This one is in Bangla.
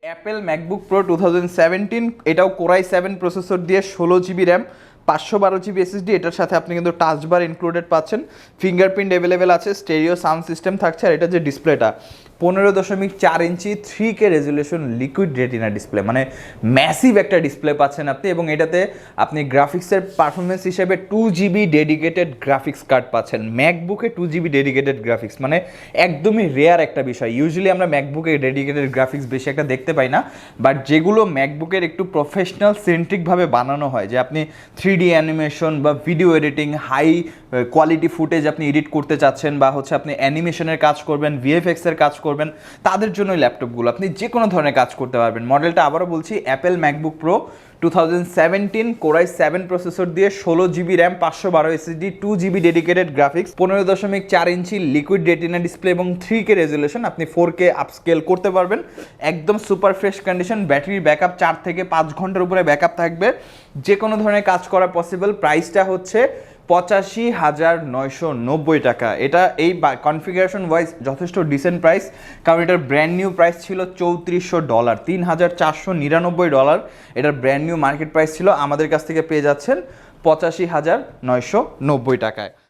অ্যাপেল ম্যাকবুক প্রো 2017, এটাও কোরাই 7 প্রসেসর দিয়ে 16 জিবি র্যাম, 512 জিবি এসএসডি। এটার সাথে আপনি কিন্তু টাচ বার ইনক্লুডেড পাচ্ছেন, ফিঙ্গারপ্রিন্ট অ্যাভেলেবেল আছে, স্টেরিও সাউন্ড সিস্টেম থাকছে। আর এটা যে ডিসপ্লেটা 15.4 ইঞ্চি 3K resolution liquid retina display, মানে ম্যাসিভ একটা ডিসপ্লে পাচ্ছেন আপনি। এবং এটাতে আপনি গ্রাফিক্সের পারফরমেন্স হিসেবে 2 GB ডেডিকেটেড গ্রাফিক্স কার্ড পাচ্ছেন। ম্যাকবুকে 2 GB ডেডিকেটেড গ্রাফিক্স মানে একদমই রেয়ার একটা বিষয়। ইউজুয়ালি আমরা ম্যাকবুকে ডেডিকেটেড গ্রাফিক্স বেশি একটা দেখতে পাই না, বাট যেগুলো ম্যাকবুকের একটু প্রফেশনাল সেন্ট্রিকভাবে বানানো হয়, যে আপনি 3D অ্যানিমেশন বা video editing, high quality footage আপনি এডিট করতে চাচ্ছেন, বা হচ্ছে আপনি অ্যানিমেশনের কাজ করবেন, ভিএফএক্সের কাজ করবেন, তাদের জন্য ল্যাপটপগুলো আপনি যে কোনো ধরনের কাজ করতে পারবেন। মডেলটা আবারও বলছি, Apple MacBook pro 2017 core i 7 processor দিয়ে 16 GB RAM, 512 SSD, 2 GB dedicated graphics, 15.4 ইঞ্চি লিকুইড রেটিনা ডিসপ্লে এবং 3K রেজুলেশন। আপনি 4K আপস্কেল করতে পারবেন। একদম সুপার ফ্রেশ কন্ডিশন, ব্যাটারির ব্যাকআপ 4 থেকে 5 ঘন্টার উপরে ব্যাকআপ থাকবে, যে কোনো ধরনের কাজ করা পসিবল। প্রাইসটা হচ্ছে 85,990 টাকা। এটা এই কনফিগারেশন ওয়াইজ যথেষ্ট ডিসেন্ট প্রাইস, কারণ এটার ব্র্যান্ড নিউ প্রাইস ছিল $3400, $3,499। এটার ব্র্যান্ড নিউ মার্কেট প্রাইস ছিল, আমাদের কাছ থেকে পেয়ে যাচ্ছেন 85,990 টাকায়।